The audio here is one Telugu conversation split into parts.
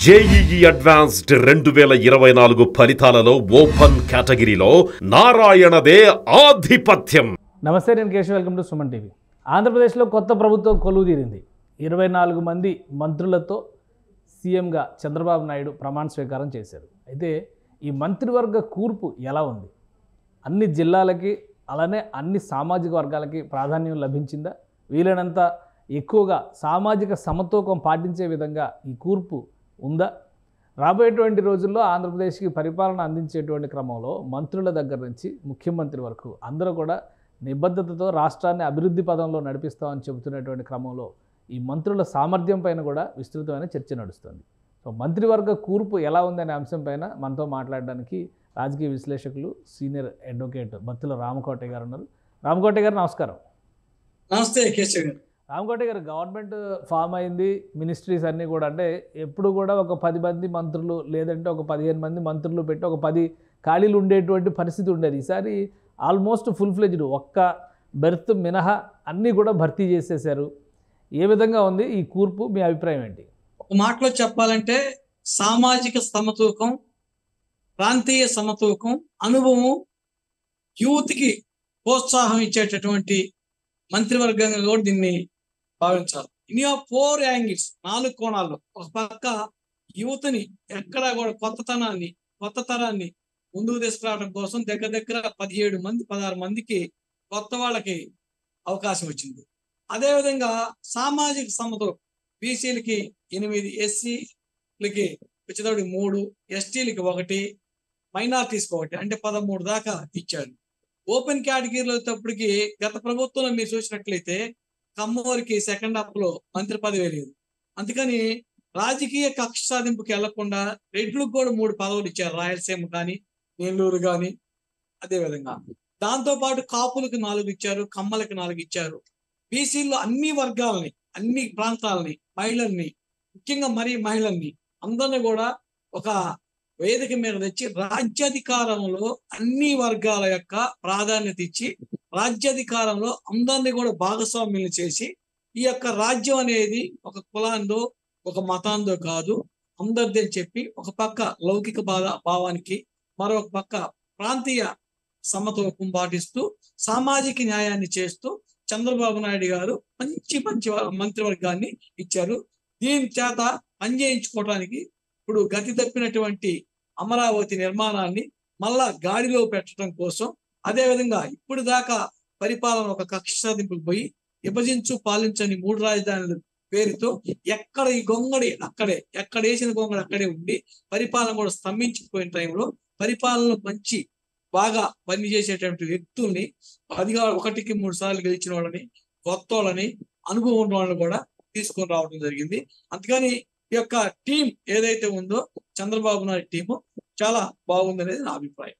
జేఈఈ అడ్వాన్స్డ్ 2024 ఫలితాలలో ఓపెన్ కేటగిరీలో నారాయణదే ఆధిపత్యం. నమస్తే, నేను Keshav. Welcome to Suman TV. ఆంధ్రప్రదేశ్లో కొత్త ప్రభుత్వం కొలువు తీరింది. 24 మంది మంత్రులతో సీఎంగా చంద్రబాబు నాయుడు ప్రమాణ స్వీకారం చేశారు. అయితే ఈ మంత్రివర్గ కూర్పు ఎలా ఉంది? అన్ని జిల్లాలకి అలానే అన్ని సామాజిక వర్గాలకి ప్రాధాన్యం లభించిందా? వీలైనంత ఎక్కువగా సామాజిక సమతూకం పాటించే విధంగా ఈ కూర్పు ఉందా? రాబోయేటువంటి రోజుల్లో ఆంధ్రప్రదేశ్కి పరిపాలన అందించేటువంటి క్రమంలో మంత్రుల దగ్గర నుంచి ముఖ్యమంత్రి వరకు అందరూ కూడా నిబద్ధతతో రాష్ట్రాన్ని అభివృద్ధి పదంలో నడిపిస్తామని చెబుతున్నటువంటి క్రమంలో ఈ మంత్రుల సామర్థ్యం పైన కూడా విస్తృతమైన చర్చ నడుస్తుంది. సో మంత్రివర్గ కూర్పు ఎలా ఉందనే అంశం పైన మనతో మాట్లాడడానికి రాజకీయ విశ్లేషకులు సీనియర్ అడ్వకేట్ బత్తుల రామకోటయ్య గారు ఉన్నారు. రామకోటయ్య గారు నమస్కారం. నమస్తే కేశవ్ గారు. రామకోటయ్య గారు, గవర్నమెంట్ ఫామ్ అయింది, మినిస్ట్రీస్ అన్నీ కూడా అంటే ఎప్పుడు కూడా ఒక 10 మంది మంత్రులు లేదంటే ఒక 15 మంది మంత్రులు పెట్టి ఒక 10 ఖాళీలు ఉండేటువంటి పరిస్థితి ఉండేది. ఈసారి ఆల్మోస్ట్ ఫుల్ ఫ్లెజ్డ్, ఒక్క బెర్త్ మినహా అన్నీ కూడా భర్తీ చేసేశారు. ఏ విధంగా ఉంది ఈ కూర్పు? మీ అభిప్రాయం ఏంటి? ఒక మాటలో చెప్పాలంటే సామాజిక సమతూకం, ప్రాంతీయ సమతూకం, అనుభవం, యూత్కి ప్రోత్సాహం ఇచ్చేటటువంటి మంత్రివర్గంగా కూడా దీన్ని భావించాలి. ఇన్ 4 యాంగిల్స్, 4 కోణాల్లో. ఒక పక్క యువతని ఎక్కడా కూడా కొత్త తరాన్ని ముందుకు తీసుకురావడం కోసం దగ్గర 16 మందికి కొత్త వాళ్ళకి అవకాశం వచ్చింది. అదేవిధంగా సామాజిక సమతూకం, బీసీలకి 8, ఎస్సీలకి వచ్చేటప్పుడు 3, ఎస్టీలకి 1, మైనార్టీస్కి 1, అంటే 13 దాకా ఇచ్చారు. ఓపెన్ కేటగిరీలో వచ్చేటప్పటికి గత ప్రభుత్వంలో మీరు చూసినట్లయితే కమ్మోరికి సెకండ్ హాఫ్ లో మంత్రి పదవి లేదు. అందుకని రాజకీయ కక్ష సాధింపుకి వెళ్లకుండా రెడ్లకు కూడా 3 పదవులు ఇచ్చారు. రాయలసీమ కానీ, నెల్లూరు కానీ. అదేవిధంగా దాంతో పాటు కాపులకు 4 ఇచ్చారు, కమ్మలకి 4 ఇచ్చారు. బీసీల్లో అన్ని వర్గాలని, అన్ని ప్రాంతాలని, మహిళల్ని, ముఖ్యంగా మహిళల్ని అందరినీ కూడా ఒక వేదిక మీద తెచ్చి రాజ్యాధికారంలో అన్ని వర్గాల యొక్క ప్రాధాన్యత ఇచ్చి రాజ్యాధికారంలో అందరినీ కూడా భాగస్వామ్యం చేసి ఈ యొక్క రాజ్యం అనేది ఒక కులాందో ఒక మతాందో కాదు, అందరిది అని చెప్పి ఒక పక్క లౌకిక భావానికి, మరొక పక్క ప్రాంతీయ సమతూకం పాటిస్తూ సామాజిక న్యాయాన్ని చేస్తూ చంద్రబాబు నాయుడు గారు మంచి మంత్రివర్గాన్ని ఇచ్చారు. దీని చేత పనిచేయించుకోవడానికి ఇప్పుడు గతి తప్పినటువంటి అమరావతి నిర్మాణాన్ని మళ్ళా గాడిలో పెట్టడం కోసం, అదేవిధంగా ఇప్పుడు దాకా పరిపాలన ఒక కక్ష సాధింపుకు పోయి విభజించు పాలించని 3 రాజధానుల పేరుతో ఎక్కడ ఈ గొంగడి అక్కడే, ఎక్కడ వేసిన గొంగడి అక్కడే ఉండి పరిపాలన కూడా స్తంభించిపోయిన టైంలో పరిపాలనలో మంచి బాగా పనిచేసేటువంటి వ్యక్తుల్ని 1కి 3 సార్లు గెలిచిన వాళ్ళని, కొత్త వాళ్ళని, అనుభవం ఉన్న వాళ్ళని కూడా తీసుకొని రావడం జరిగింది. అందుకని ఈ యొక్క టీం ఏదైతే ఉందో చంద్రబాబు నాయుడు టీము చాలా బాగుందనేది నా అభిప్రాయం.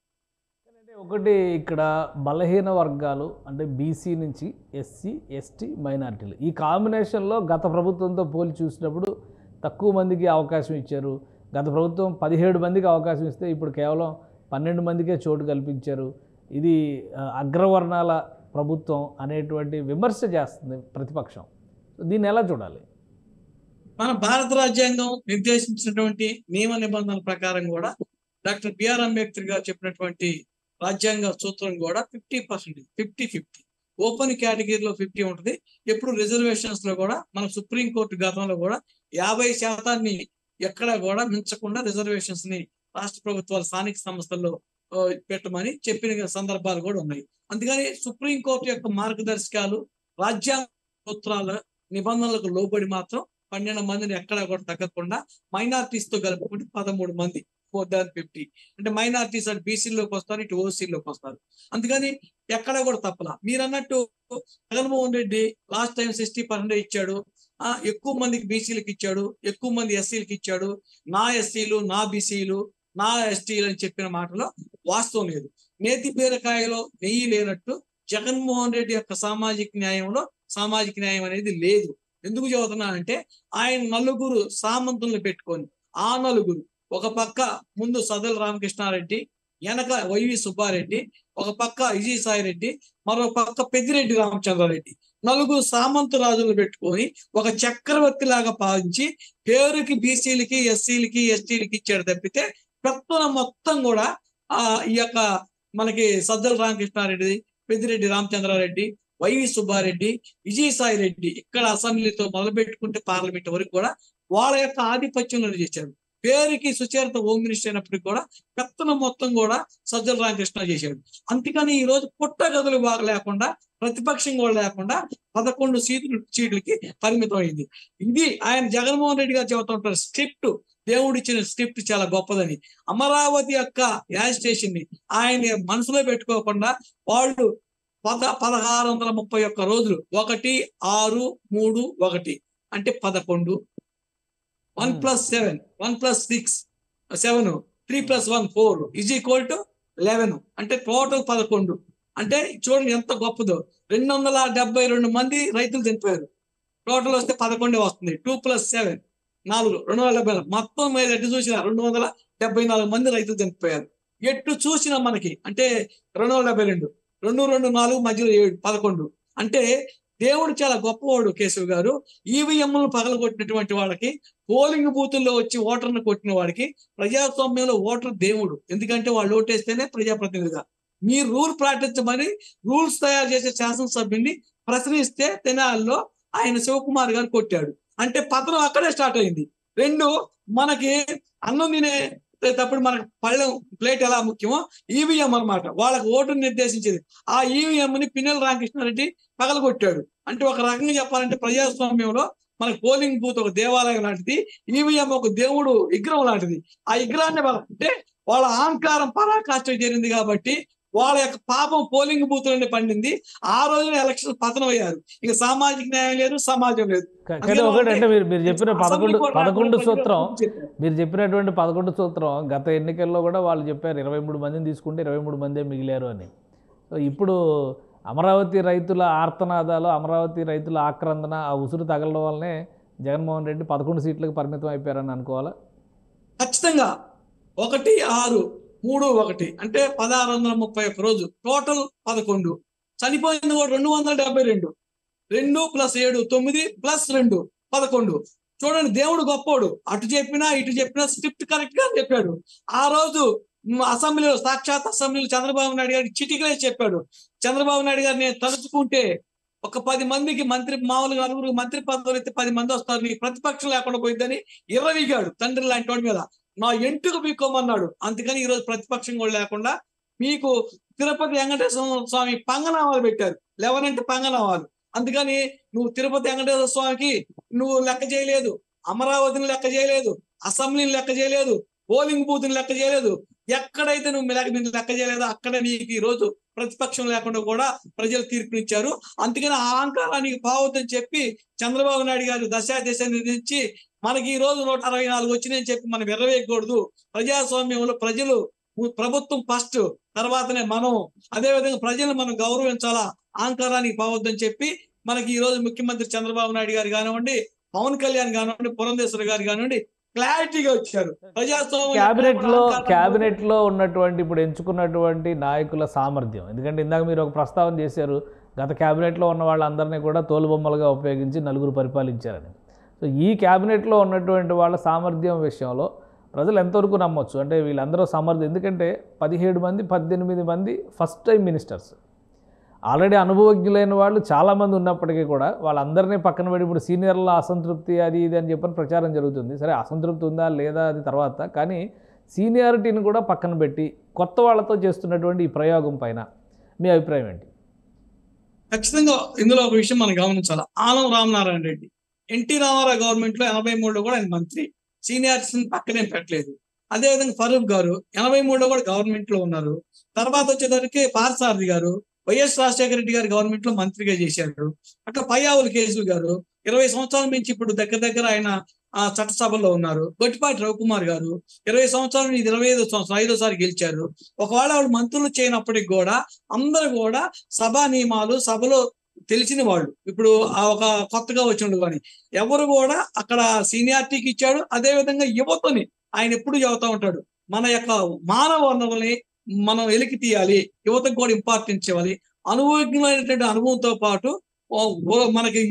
ఒకటి ఇక్కడ బలహీన వర్గాలు అంటే బీసీ నుంచి ఎస్సీ, ఎస్టీ, మైనారిటీలు ఈ కాంబినేషన్లో గత ప్రభుత్వంతో పోలి చూసినప్పుడు తక్కువ మందికి అవకాశం ఇచ్చారు. గత ప్రభుత్వం 17 మందికి అవకాశం ఇస్తే ఇప్పుడు కేవలం 12 మందికే చోటు కల్పించారు. ఇది అగ్రవర్ణాల ప్రభుత్వం అనేటువంటి విమర్శ చేస్తుంది ప్రతిపక్షం. దీన్ని ఎలా చూడాలి? మన భారత రాజ్యాంగం నిర్దేశించినటువంటి నియమ నిబంధనల ప్రకారం కూడా డాక్టర్ బిఆర్ అంబేద్కర్ గారు చెప్పినటువంటి రాజ్యాంగ సూత్రం కూడా 50%, 50-50. ఓపెన్ కేటగిరీలో 50 ఉంటుంది. ఎప్పుడు రిజర్వేషన్స్ లో కూడా మన సుప్రీంకోర్టు గతంలో కూడా 50% ఎక్కడా కూడా మించకుండా రిజర్వేషన్స్ ని రాష్ట్ర ప్రభుత్వాలు స్థానిక సంస్థల్లో పెట్టమని చెప్పిన సందర్భాలు కూడా ఉన్నాయి. అందుకని సుప్రీంకోర్టు యొక్క మార్గదర్శకాలు, రాజ్యాంగ సూత్రాల నిబంధనలకు లోబడి మాత్రం 12 మందిని ఎక్కడా కూడా తగ్గకుండా మైనార్టీస్ తో కలుపుకుంటే 13 మంది, 4/50. అంటే మైనార్టీస్ అంటే బీసీలోకి వస్తారు, ఇటు ఓసీలోకి వస్తారు. అందుకని ఎక్కడా కూడా తప్పలా. మీరు అన్నట్టు జగన్మోహన్ రెడ్డి లాస్ట్ టైం 60% ఇచ్చాడు, ఎక్కువ మందికి బీసీలకు ఇచ్చాడు, ఎక్కువ మంది ఎస్సీలకు ఇచ్చాడు. నా ఎస్సీలు, నా బీసీలు, నా ఎస్టీలు అని చెప్పిన మాటలో వాస్తవం లేదు. నేతి బీరకాయలో నెయ్యి లేనట్టు జగన్మోహన్ రెడ్డి యొక్క సామాజిక న్యాయం అనేది లేదు. ఎందుకు చదువుతున్నా అంటే ఆయన 4 సామంతులను పెట్టుకొని, ఆ 4 ఒక పక్క ముందు సదల రామకృష్ణారెడ్డి, వెనక వైవి సుబ్బారెడ్డి, ఒక పక్క విజయసాయి రెడ్డి, మరో పక్క పెద్దిరెడ్డి రామచంద్రారెడ్డి, నలుగురు సామంత రాజులు పెట్టుకొని ఒక చక్రవర్తి లాగా పాలించి పేరుకి బీసీలకి ఎస్సీలకి ఎస్టీలకి ఇచ్చాడు తప్పితే పెత్తనం మొత్తం కూడా ఈ యొక్క మనకి సజ్జల రామకృష్ణారెడ్డి, పెద్దిరెడ్డి రామచంద్రారెడ్డి, వైవి సుబ్బారెడ్డి, విజయసాయి రెడ్డి ఇక్కడ అసెంబ్లీతో మొదలు పెట్టుకుంటే పార్లమెంట్ వరకు కూడా వాళ్ళ యొక్క ఆధిపత్యంలో చేశారు. పేరుకి సుచరిత హోమ్ మినిస్టర్ అయినప్పటికీ కూడా పెత్తనం మొత్తం కూడా సజ్జల రామకృష్ణ చేశాడు. అందుకని ఈ రోజు పుట్టగదులు బాగా లేకుండా, ప్రతిపక్షం కూడా లేకుండా 11 సీట్లకి పరిమితం అయింది. ఇది ఆయన జగన్మోహన్ రెడ్డి గారు చెబుతూ ఉంటారు, స్క్రిప్ట్, దేవుడిచ్చిన స్క్రిప్ట్ చాలా గొప్పదని. అమరావతి యొక్క యాజిటేషన్ ని ఆయన మనసులో పెట్టుకోకుండా వాళ్ళు 1631 రోజులు 1, 6, 3, 1 అంటే 11, 1 + 7, 1 + 6, 7, 3 + 1, 4 = 11 అంటే టోటల్ 11. అంటే చూడండి ఎంత గొప్పదో. 272 మంది రైతులు చనిపోయారు. టోటల్ వస్తే 11 వస్తుంది. 2 + 7 4, 270. మొత్తం మీద ఎటు చూసినా 274 మంది రైతులు చనిపోయారు. ఎటు చూసినా మనకి అంటే 272, 2, 2, 4 మధ్యలో 7, 11. అంటే దేవుడు చాలా గొప్పవాడు కేశవ్ గారు. ఈవీఎంలను పగలగొట్టినటువంటి వాళ్ళకి, పోలింగ్ బూతుల్లో వచ్చి ఓటర్ను కొట్టిన వాడికి ప్రజాస్వామ్యంలో ఓటర్ దేవుడు. ఎందుకంటే వాళ్ళు ఓటేస్తేనే ప్రజాప్రతినిధిగా. మీ రూల్ పాటించమని రూల్స్ తయారు చేసే శాసనసభ్యుని ప్రశ్నిస్తే తెనాలిలో ఆయన శివకుమార్ గారు కొట్టాడు. అంటే పతనం అక్కడే స్టార్ట్ అయింది. 2 మనకి అన్నం తినేటప్పుడు మనకు పళ్ళెం ప్లేట్ ఎలా ముఖ్యమో ఈవీఎం అన్నమాట వాళ్ళకి ఓటును నిర్దేశించేది. ఆ ఈవీఎం ని పిన్నెల రామకృష్ణారెడ్డి పగలగొట్టాడు. అంటే ఒక రకంగా చెప్పాలంటే ప్రజాస్వామ్యంలో మనకి పోలింగ్ బూత్ ఒక దేవాలయం లాంటిది, ఈవీఎం ఒక దేవుడు విగ్రహం లాంటిది. ఆ విగ్రహాన్ని అంటే వాళ్ళ అహంకారం పరాకాష్ఠ చేరింది కాబట్టి వాళ్ళ యొక్క పాపం పోలింగ్ బూత్ నుండి పండింది. ఆ రోజున ఎలక్షన్ పతనం అయ్యారు. ఇక సామాజిక న్యాయం లేదు, సమాజం లేదు. ఒకటంటే మీరు చెప్పిన 11 సూత్రం, మీరు చెప్పినటువంటి 11 సూత్రం గత ఎన్నికల్లో కూడా వాళ్ళు చెప్పారు 23 మందిని తీసుకుంటే 23 మందే మిగిలారు అని. సో ఇప్పుడు అమరావతి రైతుల ఆర్తనాదాలు, అమరావతి రైతుల ఆక్రందన, ఆ ఉసురు తగలడం వల్లనే జగన్మోహన్ రెడ్డి 11 సీట్లకు పరిమితం అయిపోయారని అనుకోవాలా? ఖచ్చితంగా. 1, 6, 3, 1 అంటే 1631 రోజు టోటల్ 11. చనిపోయింది కూడా 272. 2 + 7 9 + 2 11. చూడండి దేవుడు గొప్పోడు. అటు చెప్పినా ఇటు చెప్పినా స్క్రిప్ట్ కరెక్ట్ గా చెప్పాడు. ఆ రోజు అసెంబ్లీలో సాక్షాత్ అసెంబ్లీలో చంద్రబాబు నాయుడు గారికి చిటికలే చెప్పాడు. చంద్రబాబు నాయుడు గారు నేను తలుచుకుంటే ఒక 10 మందికి మంత్రి, మామూలుగా 9 మంత్రి పదవులు అయితే 10 మంది వస్తారు, నీ ప్రతిపక్షం లేకుండా పోయిందని ఇర్రవీగాడు తండ్రి లాంటి వాడి మీద. నా ఎంటుకు మీకోమన్నాడు. అందుకని ఈరోజు ప్రతిపక్షం కూడా లేకుండా మీకు తిరుపతి వెంకటేశ్వర స్వామి పంగనామాలు పెట్టారు. 11 అంటే పంగనామాలు. అందుకని నువ్వు తిరుపతి వెంకటేశ్వర స్వామికి నువ్వు లెక్క చేయలేదు, అమరావతిని లెక్క చేయలేదు, అసెంబ్లీని లెక్క చేయలేదు, పోలింగ్ బూత్ ని లెక్క చేయలేదు. ఎక్కడైతే నువ్వు లెక్క చేయలేదో అక్కడ నీకు ఈ రోజు ప్రతిపక్షం లేకుండా కూడా ప్రజలు తీర్పునిచ్చారు. అందుకని ఆ అహంకారానికి పోవద్దని చెప్పి చంద్రబాబు నాయుడు గారు దశ నిర్ణయించి మనకి ఈ రోజు 164 వచ్చినాయని చెప్పి మనం ఎర్రవేయకూడదు. ప్రజాస్వామ్యంలో ప్రజలు, ప్రభుత్వం ఫస్ట్, తర్వాతనే మనం. అదేవిధంగా ప్రజలను మనం గౌరవించాలా, అహంకారానికి పోవద్దని చెప్పి మనకి ఈ రోజు ముఖ్యమంత్రి చంద్రబాబు నాయుడు గారు కానివ్వండి, పవన్ కళ్యాణ్ కానివ్వండి, పురంధేశ్వరి గారు కానివ్వండి క్లారిటీగా వచ్చారు. క్యాబినెట్ లో ఉన్నటువంటి ఇప్పుడు ఎంచుకున్నటువంటి నాయకుల సామర్థ్యం, ఎందుకంటే ఇందాక మీరు ఒక ప్రస్తావన చేశారు, గత క్యాబినెట్లో ఉన్న వాళ్ళందరినీ కూడా తోలుబొమ్మలుగా ఉపయోగించి 9 పరిపాలించారని. సో ఈ క్యాబినెట్లో ఉన్నటువంటి వాళ్ళ సామర్థ్యం విషయంలో ప్రజలు ఎంతవరకు నమ్మొచ్చు? అంటే వీళ్ళందరూ సామర్థ్యం, ఎందుకంటే 17 మంది 18 మంది ఫస్ట్ టైం మినిస్టర్స్, ఆల్రెడీ అనుభవజ్ఞులైన వాళ్ళు చాలామంది ఉన్నప్పటికీ కూడా వాళ్ళందరినీ పక్కన పెట్టి ఇప్పుడు సీనియర్ల అసంతృప్తి అది ఇది అని చెప్పని ప్రచారం జరుగుతుంది. సరే అసంతృప్తి ఉందా లేదా అది తర్వాత, కానీ సీనియారిటీని కూడా పక్కన పెట్టి కొత్త వాళ్ళతో చేస్తున్నటువంటి ఈ ప్రయోగం పైన మీ అభిప్రాయం ఏంటి? ఖచ్చితంగా ఇందులో ఒక విషయం మనం గమనించాలి. ఆనం రామనారాయణ రెడ్డి ఎన్టీ రామారావు గవర్నమెంట్ లో 83లో కూడా ఆయన మంత్రి, సీనియారిటీని పక్కనే పెట్టలేదు. అదేవిధంగా ఫరూక్ గారు 83లో కూడా గవర్నమెంట్ లో ఉన్నారు. తర్వాత వచ్చేసరికి పార్థసారథి గారు వైఎస్ రాజశేఖర రెడ్డి గారు గవర్నమెంట్ లో మంత్రిగా చేశారు. అట్లా పయ్యావుల కేసులు గారు 20 సంవత్సరాల నుంచి ఇప్పుడు దగ్గర ఆయన చట్టసభలో ఉన్నారు. గొట్టిపాటి రవికుమార్ గారు 20 సంవత్సరాల నుంచి 25 సంవత్సరం 5వ సారి గెలిచారు. ఒకవేళ వాళ్ళు మంత్రులు చేయనప్పటికి కూడా అందరూ కూడా సభా నియమాలు, సభలో తెలిసిన వాళ్ళు, ఇప్పుడు ఒక కొత్తగా వచ్చిండు కానీ ఎవరు కూడా అక్కడ సీనియారిటీకి ఇచ్చాడు. అదే విధంగా యువతని ఆయన ఎప్పుడు చెబుతా ఉంటాడు, మన యొక్క మానవ వనరుల్ని మనం వెలికి తీయాలి, యువతకు కూడా ఇంపార్టెన్స్ ఇవ్వాలి. అనుభవజ్ఞమైనటువంటి అనుభవంతో పాటు మనకి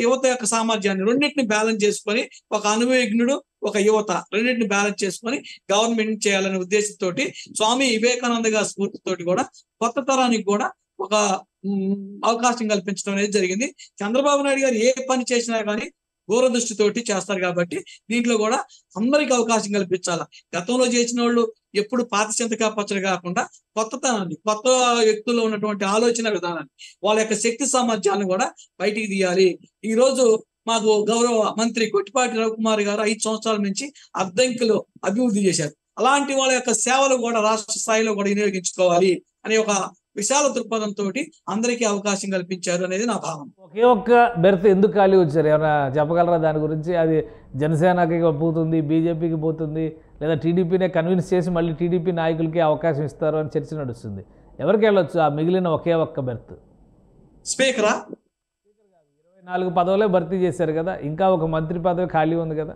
యువత యొక్క సామర్థ్యాన్ని రెండింటిని బ్యాలెన్స్ చేసుకొని, ఒక అనుభవజ్ఞుడు ఒక యువత రెండింటిని బ్యాలెన్స్ చేసుకొని గవర్నమెంట్ చేయాలనే ఉద్దేశంతో స్వామి వివేకానంద గారి స్ఫూర్తితోటి కూడా కొత్త తరానికి కూడా ఒక అవకాశం కల్పించడం అనేది జరిగింది. చంద్రబాబు నాయుడు గారు ఏ పని చేసినా కానీ దూరదృష్టితోటి చేస్తారు కాబట్టి దీంట్లో కూడా అందరికి అవకాశం కల్పించాలి. గతంలో చేసిన వాళ్ళు ఎప్పుడు పాత చింతకా పచ్చడి కాకుండా కొత్తతనాన్ని, కొత్త వ్యక్తుల్లో ఉన్నటువంటి ఆలోచన విధానాన్ని, వాళ్ళ యొక్క శక్తి సామర్థ్యాలను కూడా బయటికి తీయాలి. ఈ రోజు మాకు గౌరవ మంత్రి కొట్టిపాటి రవికుమార్ గారు 5 సంవత్సరాల నుంచి అద్దంకిలో అభివృద్ధి చేశారు. అలాంటి వాళ్ళ యొక్క సేవలు కూడా రాష్ట్ర స్థాయిలో కూడా వినియోగించుకోవాలి అనే ఒక విశాల దృక్పథంతో అందరికీ అవకాశం కల్పించారు అనేది నా భావన. ఒకే ఒక్క బెర్త్ ఎందుకు ఖాళీ వచ్చారు, ఏమైనా చెప్పగలరా దాని గురించి? అది జనసేనకి పోతుంది, బీజేపీకి పోతుంది, లేదా టీడీపీనే కన్విన్స్ చేసి మళ్ళీ టీడీపీ నాయకులకి అవకాశం ఇస్తారు అని చర్చ నడుస్తుంది. ఎవరికి వెళ్ళొచ్చు ఆ మిగిలిన ఒకే ఒక్క బెర్త్? స్పీకరా? 24 పదవులే భర్తీ చేశారు కదా, ఇంకా ఒక మంత్రి పదవి ఖాళీ ఉంది కదా.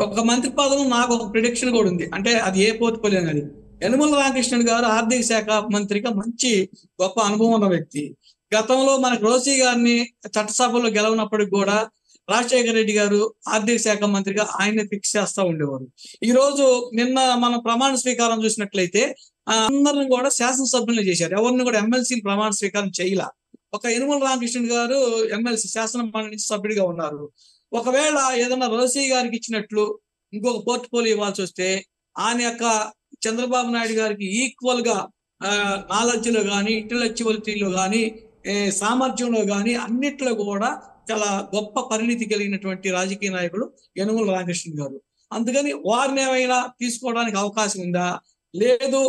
ఒక మంత్రి పదవి నాకు ఒక ప్రిడిక్షన్ కూడా ఉంది. అంటే అది ఏ పోర్ట్ఫోలియో అనేది, యనమల రామకృష్ణన్ గారు ఆర్థిక శాఖ మంత్రిగా మంచి గొప్ప అనుభవం ఉన్న వ్యక్తి. గతంలో మనకు రోసీ గారిని చట్టసభలో గెలవనప్పటికి కూడా రాజశేఖర రెడ్డి గారు ఆర్థిక శాఖ మంత్రిగా ఆయన్ని ఫిక్స్ చేస్తూ ఉండేవారు. ఈ రోజు నిన్న మనం ప్రమాణ స్వీకారం చూసినట్లయితే అందరిని కూడా శాసనసభ్యులు చేశారు, ఎవరిని కూడా ఎమ్మెల్సీని ప్రమాణ స్వీకారం చేయలా. ఒక యనమల రామకృష్ణన్ గారు ఎమ్మెల్సీ శాసన మండలి సభ్యుడిగా ఉన్నారు. ఒకవేళ ఏదైనా రోసీ గారికి ఇచ్చినట్లు ఇంకొక పోర్ట్ఫోలియో ఇవ్వాల్సి వస్తే ఆయన యొక్క చంద్రబాబు నాయుడు గారికి ఈక్వల్ గా నాలెడ్జ్ లో కానీ, ఇంటలెక్చువాలిటీలో కానీ, సామర్థ్యంలో కానీ అన్నిట్లో కూడా చాలా గొప్ప పరిణితి కలిగినటువంటి రాజకీయ నాయకుడు యనమల రామకృష్ణన్ గారు. అందుకని వారిని ఏమైనా తీసుకోవడానికి అవకాశం ఉందా, లేదు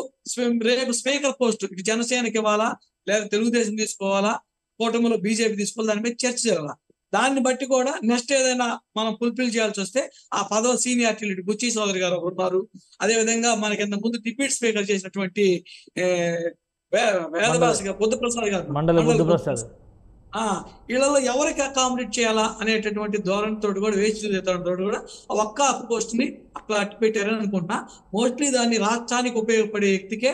రేపు స్పీకర్ పోస్ట్ ఇటు జనసేనకి ఇవ్వాలా, లేదా తెలుగుదేశం తీసుకోవాలా, కూటమిలో బీజేపీ తీసుకోవాలి, దాని మీద చర్చ జరగాలి. దాన్ని బట్టి కూడా నెక్స్ట్ ఏదైనా మనం ఫుల్ఫిల్ చేయాల్సి వస్తే ఆ పదవి సీనియారిటీ బుచ్చి చౌదరి గారు ఉన్నారు. అదేవిధంగా మనకి ఇంత ముందు డిప్యూటీ స్పీకర్ చేసినటువంటి వేదవాసిగా బుద్ధప్రసాద్ గారు, వీళ్ళలో ఎవరికి అకామిడేట్ చేయాలా అనేటటువంటి ధోరణితో కూడా వేచి కూడా ఒక్క పోస్ట్ ని అట్లా అట్టి పెట్టారని అనుకుంటున్నా. మోస్ట్లీ దాన్ని రాష్ట్రానికి ఉపయోగపడే వ్యక్తికే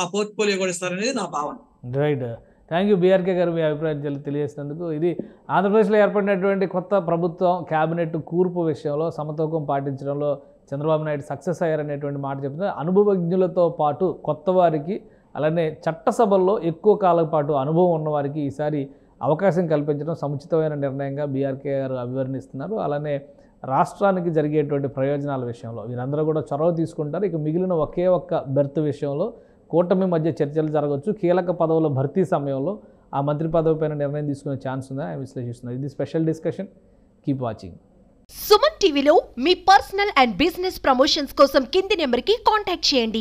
ఆ పోర్ట్ఫోలియో కూడా ఇస్తారనేది నా భావన. రైట్, థ్యాంక్ యూ బీఆర్కే గారు, మీ అభిప్రాయం తెలియజేసినందుకు. ఇది ఆంధ్రప్రదేశ్లో ఏర్పడినటువంటి కొత్త ప్రభుత్వం క్యాబినెట్ కూర్పు విషయంలో సమతూకం పాటించడంలో చంద్రబాబు నాయుడు సక్సెస్ అయ్యారనేటువంటి మాట చెప్తున్నారు. అనుభవజ్ఞులతో పాటు కొత్త వారికి, అలానే చట్టసభల్లో ఎక్కువ కాలం పాటు అనుభవం ఉన్నవారికి ఈసారి అవకాశం కల్పించడం సముచితమైన నిర్ణయంగా బీఆర్కే గారు అభివర్ణిస్తున్నారు. అలానే రాష్ట్రానికి జరిగేటువంటి ప్రయోజనాల విషయంలో వీరందరూ కూడా చొరవ తీసుకుంటారు. ఇక మిగిలిన ఒకే ఒక్క బెర్త్ విషయంలో కూటమి మధ్య చర్చలు జరగవచ్చు. కీలక పదవుల భర్తీ సమయంలో ఆ మంత్రి పదవి పైన నిర్ణయం తీసుకునే ఛాన్స్ ఉందని ఆయన విశ్లేషిస్తున్నారు. ఇది special discussion. Keep watching. Suman టీవీలో మీ పర్సనల్ అండ్ బిజినెస్ ప్రమోషన్స్ కోసం కింది నెంబర్కి కాంటాక్ట్ చేయండి.